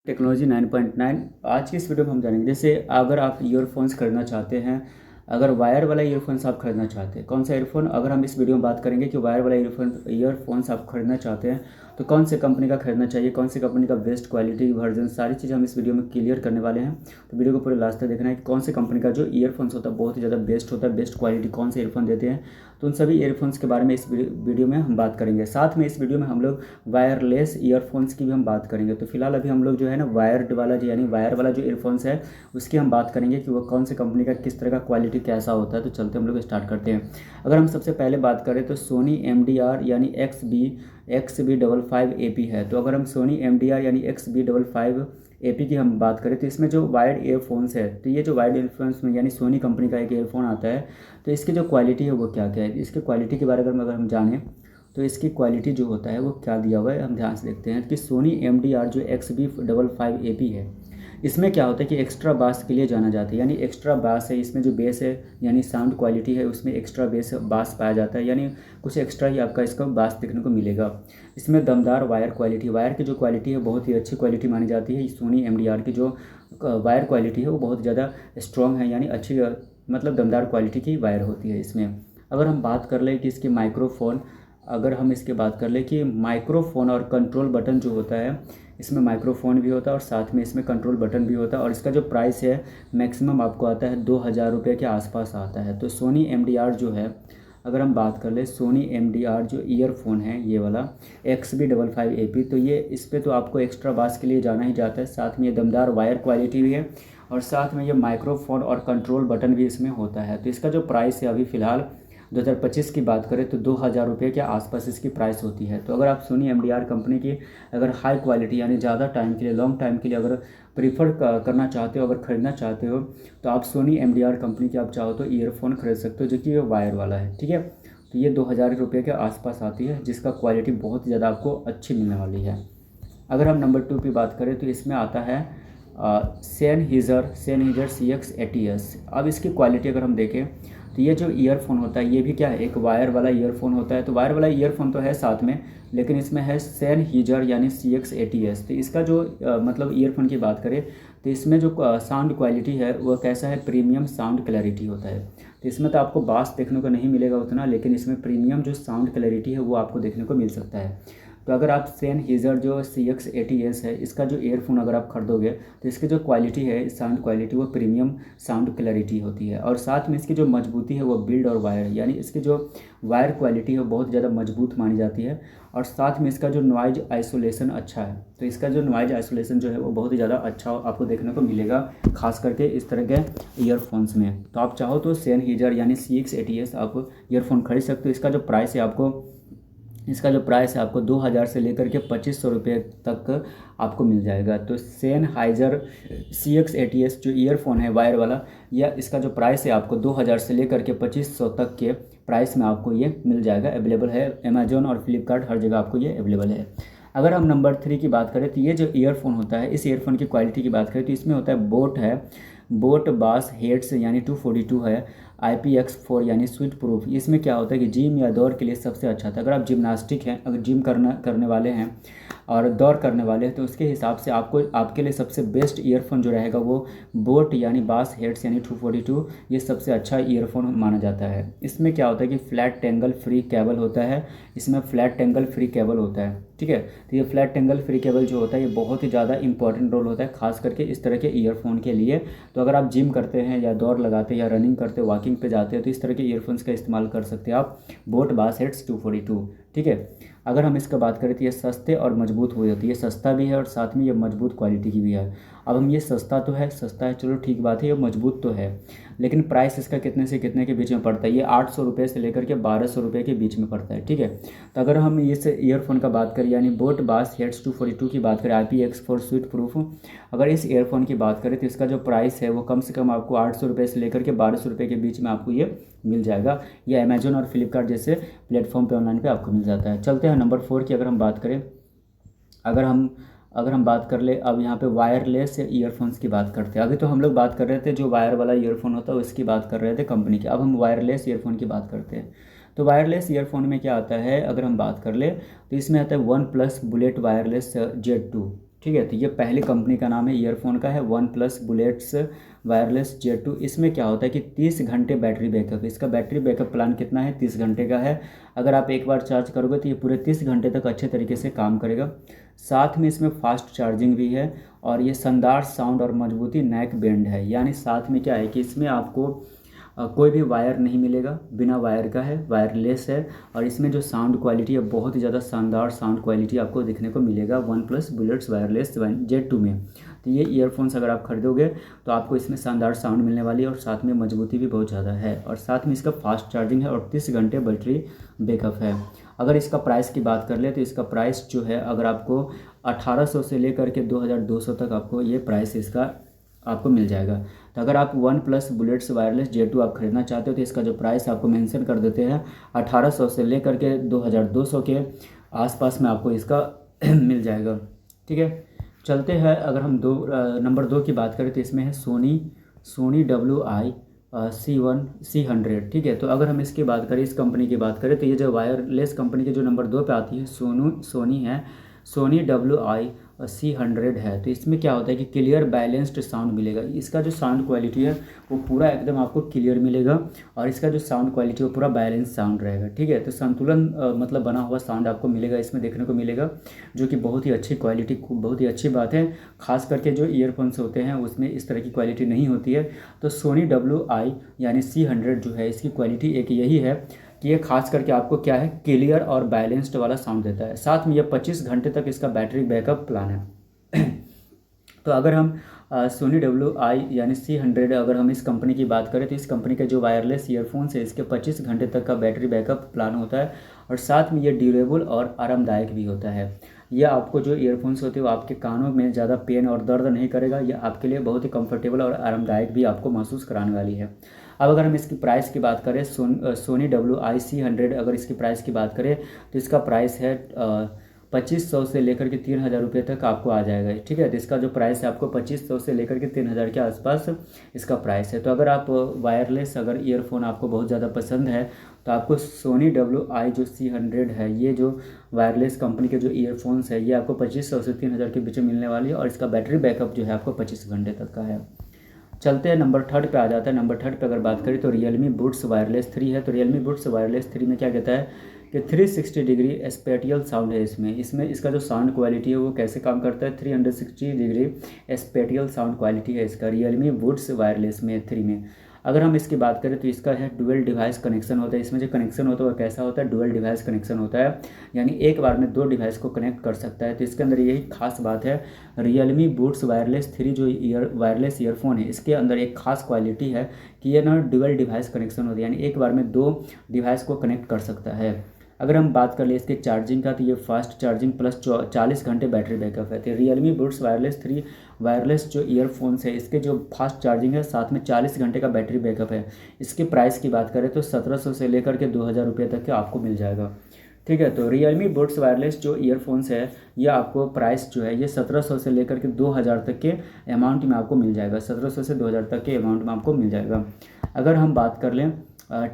Technology 9.9। आज की इस वीडियो में हम जानेंगे, जैसे अगर आप ईयरफोन्स खरीदना चाहते हैं, अगर वायर वाला ईयरफोन्स आप खरीदना चाहते हैं, कौन सा ईयरफोन, अगर हम इस वीडियो में बात करेंगे कि वायर वाला ईयरफोन्स आप खरीदना चाहते हैं तो कौन से कंपनी का खरीदना चाहिए, कौन सी कंपनी का बेस्ट क्वालिटी वर्जन, सारी चीज़ें हम इस वीडियो में क्लियर करने वाले हैं। तो वीडियो को पूरे लास्ट तक देखना है कि कौन सी कंपनी का जो ईयरफोन्स होता है बहुत ही ज़्यादा बेस्ट होता है, बेस्ट क्वालिटी कौन से ईयरफोन देते हैं, तो उन सभी ईयरफोन्स के बारे में इस वीडियो में हम बात करेंगे। साथ में इस वीडियो में हम लोग वायरलेस ईयरफोन्स की भी हम बात करेंगे। तो फिलहाल अभी हम लोग जो है ना वायर्ड वाला जो यानी वायर वाला जो ईयरफोन्स है उसकी हम बात करेंगे कि वो कौन से कंपनी का, किस तरह का क्वालिटी कैसा होता है। तो चलते हम लोग स्टार्ट करते हैं। अगर हम सबसे पहले बात करें तो सोनी MDR यानी XB55AP है। तो अगर हम सोनी MDR यानी XB55AP की हम बात करें तो इसमें जो वायर्ड ईयरफोन्स है, तो ये जो वायर्ड ईयरफोन्स में यानी सोनी कंपनी का एक ईयरफोन आता है, तो इसकी जो क्वालिटी है वो क्या क्या है, इसकी क्वालिटी के बारे में अगर हम जानें तो इसकी क्वालिटी जो होता है वो क्या दिया हुआ है, हम ध्यान से देखते हैं कि सोनी MDR जो XB55AP है, इसमें क्या होता है कि एक्स्ट्रा बास के लिए जाना जाता है, यानी एक्स्ट्रा बास है इसमें, जो बेस है यानी साउंड क्वालिटी है उसमें एक्स्ट्रा बास पाया जाता है, यानी कुछ एक्स्ट्रा ही आपका इसका बास देखने को मिलेगा। इसमें दमदार वायर क्वालिटी, वायर की जो क्वालिटी है बहुत ही अच्छी क्वालिटी मानी जाती है। सोनी MDR की जो वायर क्वालिटी है वो बहुत ज़्यादा स्ट्रॉन्ग है, यानी अच्छी मतलब दमदार क्वालिटी की वायर होती है इसमें। अगर हम बात कर लें कि इसके माइक्रोफोन, अगर हम इसकी बात कर ले कि माइक्रोफोन और कंट्रोल बटन जो होता है, इसमें माइक्रोफोन भी होता है और साथ में इसमें कंट्रोल बटन भी होता है, और इसका जो प्राइस है मैक्सिमम आपको आता है 2000 रुपये के आसपास आता है। तो सोनी MDR जो है, अगर हम बात कर ले सोनी MDR जो ईयरफोन है ये वाला XB55AP, तो ये इस पर तो आपको एक्स्ट्रा बास के लिए जाना ही जाता है, साथ में ये दमदार वायर क्वालिटी भी है और साथ में ये माइक्रोफोन और कंट्रोल बटन भी इसमें होता है। तो इसका जो प्राइस है अभी फ़िलहाल 2025 की बात करें तो 2000 रुपये के आसपास इसकी प्राइस होती है। तो अगर आप सोनी MDR कंपनी की अगर हाई क्वालिटी यानी ज़्यादा टाइम के लिए, लॉन्ग टाइम के लिए अगर प्रीफर करना चाहते हो, अगर ख़रीदना चाहते हो, तो आप सोनी MDR कंपनी की आप चाहो तो ईयरफोन खरीद सकते हो, जो कि वायर वाला है, ठीक है। तो ये 2000 रुपये के आसपास आती है, जिसका क्वालिटी बहुत ही ज़्यादा आपको अच्छी मिलने वाली है। अगर हम नंबर 2 की बात करें तो इसमें आता है सेनहीज़र CX80S। अब इसकी क्वालिटी अगर हम देखें तो ये जो ईयरफोन होता है ये भी क्या है, एक वायर वाला ईयरफोन होता है। तो वायर वाला ईयरफोन तो है साथ में, लेकिन इसमें है सेनहीज़र यानी CX80S। तो इसका जो मतलब ईयरफोन की बात करें तो इसमें जो साउंड क्वालिटी है वो कैसा है, प्रीमियम साउंड क्लैरिटी होता है। तो इसमें तो आपको बास देखने को नहीं मिलेगा उतना, लेकिन इसमें प्रीमियम जो साउंड क्लैरिटी है वो आपको देखने को मिल सकता है। तो अगर आप सेनहीज़र जो CX80S है इसका जो ईयरफोन अगर आप खरीदोगे तो इसकी जो क्वालिटी है साउंड क्वालिटी वो प्रीमियम साउंड क्लैरिटी होती है, और साथ में इसकी जो मजबूती है वो बिल्ड और वायर यानी इसकी जो वायर क्वालिटी है वो बहुत ज़्यादा मजबूत मानी जाती है, और साथ में इसका जो नॉइज आइसोलेशन अच्छा है। तो इसका जो नॉइज आइसोलेशन जो है वो बहुत ही ज़्यादा अच्छा आपको देखने को मिलेगा, खास करके इस तरह के ईयरफोन्स में। तो आप चाहो तो सेनहीज़र यानी CX80S आप ईयरफोन खरीद सकते हो। इसका जो प्राइस है आपको 2000 से लेकर के 2500 रुपये तक आपको मिल जाएगा। तो सेनहाइज़र CX80S जो ईयरफोन है वायर वाला, या इसका जो प्राइस है आपको 2000 से लेकर के 2500 तक के प्राइस में आपको ये मिल जाएगा। अवेलेबल है अमेजोन और फ्लिपकार्ट, हर जगह आपको ये अवेलेबल है। अगर हम नंबर 3 की बात करें तो ये जो ईयरफोन होता है, इस ईयरफोन की क्वालिटी की बात करें तो इसमें होता है बोट बास हेड्स यानी 242 है, IPX4 यानी स्वीट प्रूफ। इसमें क्या होता है कि जिम या दौड़ के लिए सबसे अच्छा था। अगर आप जिम्नास्टिक हैं, अगर जिम करने वाले हैं और दौड़ करने वाले हैं, तो उसके हिसाब से आपके लिए सबसे बेस्ट ईयरफोन जो रहेगा वो बोट यानी बास हेड्स यानी 242, ये सबसे अच्छा ईयरफोन माना जाता है। इसमें क्या होता है कि फ्लैट टेंगल फ्री केबल होता है, इसमें फ्लैट टेंगल फ्री केबल होता है, ठीक है। तो ये फ्लैट टेंगल फ्री केबल जो होता है ये बहुत ही ज़्यादा इंपॉर्टेंट रोल होता है, खास करके इस तरह के ईयरफोन के लिए। तो अगर आप जिम करते हैं या दौड़ लगाते हैं या रनिंग करते हैं, वॉकिंग पे जाते हैं, तो इस तरह के ईयरफोन्स का इस्तेमाल कर सकते हैं आप, बोट बास हेड्स 242, ठीक है। अगर हम इसका बात करें तो ये सस्ते और मजबूत हुई होती है, ये सस्ता भी है और साथ में ये मजबूत क्वालिटी की भी है। अब हम ये सस्ता है, चलो ठीक बात है, ये मजबूत तो है, लेकिन प्राइस इसका कितने से कितने के बीच में पड़ता है, ये 800 रुपये से लेकर के 1200 रुपये के बीच में पड़ता है, ठीक है। तो अगर हम इस ईयरफोन का बात करें यानी बोट बास हेड्स 242 की बात करें, IPX4 स्वीट प्रूफ, अगर इस ईयरफोन की बात करें तो इसका जो प्राइस है वो कम से कम आपको 800 रुपये से लेकर के 1200 रुपये के बीच में आपको ये मिल जाएगा। ये अमेजोन और फ्लिपकार्ट जैसे प्लेटफॉर्म पे ऑनलाइन पे आपको मिल जाता है। चलते हैं नंबर 4 की अगर हम बात करें, अगर हम बात कर ले, अब यहाँ पे वायरलेस ईयरफोन्स की बात करते हैं। अभी तो हम लोग बात कर रहे थे जो वायर वाला ईयरफोन होता है उसकी बात कर रहे थे कंपनी की, अब हम वायरलेस ईयरफोन की बात करते हैं। तो वायरलेस ईयरफोन में क्या आता है, अगर हम बात कर ले तो इसमें आता है one plus bullet wireless Z2। ठीक है। तो ये पहली कंपनी का नाम है ईयरफोन का है, one plus bullets wireless jet 2। इसमें क्या होता है कि 30 घंटे बैटरी बैकअप, इसका बैटरी बैकअप प्लान कितना है, 30 घंटे का है। अगर आप एक बार चार्ज करोगे तो ये पूरे 30 घंटे तक अच्छे तरीके से काम करेगा। साथ में इसमें फास्ट चार्जिंग भी है, और ये शानदार साउंड और मजबूती नेक बैंड है। यानी साथ में क्या है कि इसमें आपको कोई भी वायर नहीं मिलेगा, बिना वायर का है, वायरलेस है। और इसमें जो साउंड क्वालिटी है बहुत ही ज़्यादा शानदार साउंड क्वालिटी आपको देखने को मिलेगा one plus bullets wireless jet 2 में। तो ये ईयरफोन्स अगर आप खरीदोगे तो आपको इसमें शानदार साउंड मिलने वाली है, और साथ में मजबूती भी बहुत ज़्यादा है, और साथ में इसका फास्ट चार्जिंग है, और 30 घंटे बैटरी बैकअप है। अगर इसका प्राइस की बात कर ले तो इसका प्राइस जो है अगर आपको 1800 से लेकर के 2200 तक आपको ये प्राइस इसका आपको मिल जाएगा। तो अगर आप one plus bullets wireless jet 2 आप खरीदना चाहते हो तो इसका जो प्राइस आपको मेंशन कर देते हैं 1800 से लेकर के 2200 के आसपास में आपको इसका मिल जाएगा। ठीक है, चलते हैं। अगर हम नंबर 2 की बात करें तो इसमें है सोनी WI-C1C100। ठीक है, तो अगर हम इसकी बात करें, इस कंपनी की बात करें, तो ये जो वायरलेस कंपनी के जो नंबर 2 पे आती है सोनी है, सोनी WI-C100 है। तो इसमें क्या होता है कि क्लियर बैलेंस्ड साउंड मिलेगा। इसका जो साउंड क्वालिटी है वो पूरा एकदम आपको क्लियर मिलेगा, और इसका जो साउंड क्वालिटी है वो पूरा बैलेंस साउंड रहेगा। ठीक है, तो संतुलन मतलब बना हुआ साउंड आपको मिलेगा, इसमें देखने को मिलेगा, जो कि बहुत ही अच्छी क्वालिटी, बहुत ही अच्छी बात है। खास करके जो ईयरफोन्स होते हैं उसमें इस तरह की क्वालिटी नहीं होती है। तो सोनी WI यानी C100 जो है, इसकी क्वालिटी एक यही है कि ये खास करके आपको क्या है, क्लियर और बैलेंस्ड वाला साउंड देता है। साथ में ये 25 घंटे तक इसका बैटरी बैकअप प्लान है। तो अगर हम सोनी WI यानी C100 अगर हम इस कंपनी की बात करें तो इस कंपनी के जो वायरलेस ईयरफोन्स है इसके 25 घंटे तक का बैटरी बैकअप प्लान होता है, और साथ में ये ड्यूरेबल और आरामदायक भी होता है। यह आपको जो ईयरफोन्स होते हैं वो आपके कानों में ज़्यादा पेन और दर्द नहीं करेगा, यह आपके लिए बहुत ही कंफर्टेबल और आरामदायक भी आपको महसूस कराने वाली है। अब अगर हम इसकी प्राइस की बात करें, सोनी WI-C100 अगर इसकी प्राइस की बात करें तो इसका प्राइस है 2500 से लेकर के 3000 रुपये तक आपको आ जाएगा। ठीक है, तो इसका जो प्राइस है आपको 2500 से लेकर के 3000 के आसपास इसका प्राइस है। तो अगर आप वायरलेस अगर ईयरफोन आपको बहुत ज़्यादा पसंद है तो आपको सोनी WI जो C100 है, ये जो वायरलेस कंपनी के जो ईयरफोन्स है, ये आपको 2500 से 3000 के बीच में मिलने वाली है, और इसका बैटरी बैकअप जो है आपको 25 घंटे तक का है। चलते हैं नंबर 3 पे आ जाता है। नंबर 3 पे अगर बात करें तो रियलमी बुड्स वायरलेस 3 है। तो रियलमी बुड्स वायरलेस 3 में क्या कहता है कि 360 डिग्री स्पेटियल साउंड है इसमें इसका जो साउंड क्वालिटी है वो कैसे काम करता है, 360 डिग्री स्पेटियल साउंड क्वालिटी है इसका रियलमी बुड्स वायरलेस में 3 में। अगर हम इसकी बात करें तो इसका है डुअल डिवाइस कनेक्शन होता है। इसमें जो कनेक्शन होता है वो कैसा होता है, डुअल डिवाइस कनेक्शन होता है, यानी एक बार में 2 डिवाइस को कनेक्ट कर सकता है। तो इसके अंदर यही खास बात है। रियलमी बुड्स वायरलेस 3 जो वायरलेस ईयरफोन है, इसके अंदर एक खास क्वालिटी है कि ये ना डुअल डिवाइस कनेक्शन होता है, यानी एक बार में 2 डिवाइस को कनेक्ट कर सकता है। अगर हम बात कर ले इसके चार्जिंग का तो ये फास्ट चार्जिंग प्लस 40 घंटे बैटरी बैकअप है। तो रियलमी बुड्स वायरलेस 3 वायरलेस जो ईयरफोन्स है इसके जो फास्ट चार्जिंग है, साथ में 40 घंटे का बैटरी बैकअप है। इसके प्राइस की बात करें तो 1700 से लेकर के 2000 रुपये तक के आपको मिल जाएगा। ठीक है, तो रियलमी बुड्स वायरलेस जो ईयरफोन्स है ये आपको प्राइस जो है ये 1700 से लेकर के 2000 तक के अमाउंट में आपको मिल जाएगा। 1700 से 2000 तक के अमाउंट में आपको मिल जाएगा। अगर हम बात कर लें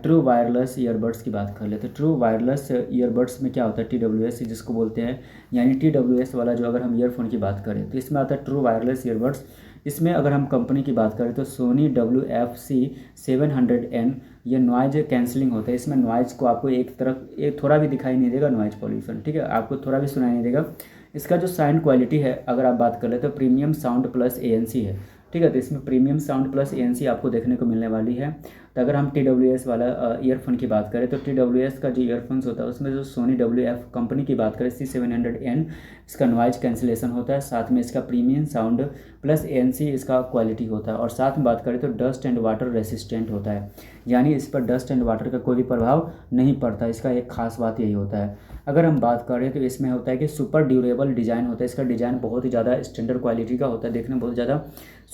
ट्रू वायरलेस ईयरबड्स की बात कर ले तो ट्रू वायरलेस ईयरबड्स में क्या होता है, TWS जिसको बोलते हैं, यानी TWS वाला जो अगर हम ईयरफोन की बात करें तो इसमें आता है ट्रू वायरलेस ईयरबड्स। इसमें अगर हम कंपनी की बात करें तो सोनी WFC700N ये नॉइज कैंसलिंग होता है। इसमें नॉइज़ को आपको एक थोड़ा भी दिखाई नहीं देगा, नॉइज पॉल्यूशन। ठीक है, आपको थोड़ा भी सुनाई नहीं देगा। इसका जो साउंड क्वालिटी है अगर आप बात कर ले तो प्रीमियम साउंड प्लस ANC है। ठीक है, तो इसमें प्रीमियम साउंड प्लस ANC आपको देखने को मिलने वाली है। तो अगर हम TWS वाला ईयरफोन की बात करें तो TWS का जो ईयरफोन्स होता है उसमें जो सोनी WF कंपनी की बात करें C700N इसका नॉइज कैंसिलेशन होता है, साथ में इसका प्रीमियम साउंड प्लस ANC इसका क्वालिटी होता है, और साथ में बात करें तो डस्ट एंड वाटर रेसिस्टेंट होता है, यानी इस पर डस्ट एंड वाटर का कोई भी प्रभाव नहीं पड़ता। इसका एक खास बात यही होता है। अगर हम बात करें तो इसमें होता है कि सुपर ड्यूरेबल डिज़ाइन होता है। इसका डिज़ाइन बहुत ही ज़्यादा स्टैंडर्ड क्वालिटी का होता है, देखने में बहुत ज़्यादा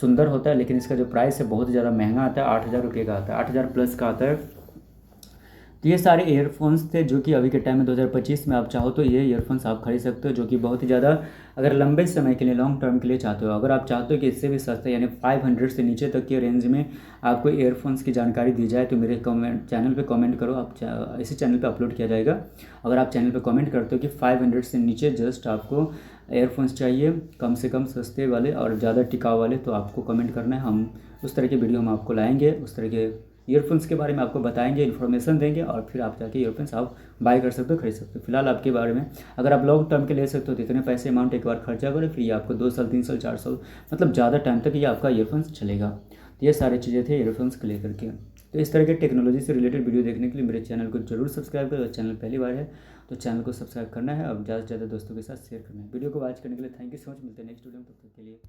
सुंदर होता है, लेकिन इसका जो प्राइस है बहुत ही ज़्यादा महंगा आता है, 8000 रुपये का आता है, 8000 प्लस का आता है। तो ये सारे ईयरफोन्स थे जो कि अभी के टाइम में 2025 में आप चाहो तो ये ईयरफोन्स आप खरीद सकते हो, जो कि बहुत ही ज़्यादा अगर लंबे समय के लिए लॉन्ग टर्म के लिए चाहते हो। अगर आप चाहते हो कि इससे भी सस्ते यानी 500 से नीचे तक के रेंज में आपको ईयरफोन्स की जानकारी दी जाए तो मेरे चैनल पे कमेंट करो। इसी चैनल पे अपलोड किया जाएगा। अगर आप चैनल पे कमेंट करते हो कि 500 से नीचे जस्ट आपको ईयरफोन्स चाहिए कम से कम सस्ते वाले और ज़्यादा टिकाऊ वाले, तो आपको कमेंट करना है, हम उस तरह की वीडियो हम आपको लाएंगे, उस तरह के ईयरफोन्स के बारे में आपको बताएंगे, इन्फॉर्मेशन देंगे और फिर आप जाके ईयरफोन्स आप बाय कर सकते हो, खरीद सकते हो। फिलहाल आपके बारे में अगर आप लॉन्ग टर्म के ले सकते हो तो इतने पैसे अमाउंट एक बार खर्चा करें, फिर ये आपको 2 साल 3 साल 4 साल मतलब ज़्यादा टाइम तक ये आपका ईयरफोन्स चलेगा। तो ये सारी चीज़ें थे ईयरफोन्स को लेकर के। तो इस तरह के टेक्नोलॉजी से रिलेटेड वीडियो देखने के लिए मेरे चैनल को जरूर सब्सक्राइब करें। चैनल पहली बार है तो चैनल को सब्सक्राइब करना है और ज़्यादा से ज़्यादा दोस्तों के साथ शेयर करना है। वीडियो को वॉच करने के लिए थैंक यू सो मच। मिलते हैं नेक्स्ट वीडियो में, तब तक के लिए।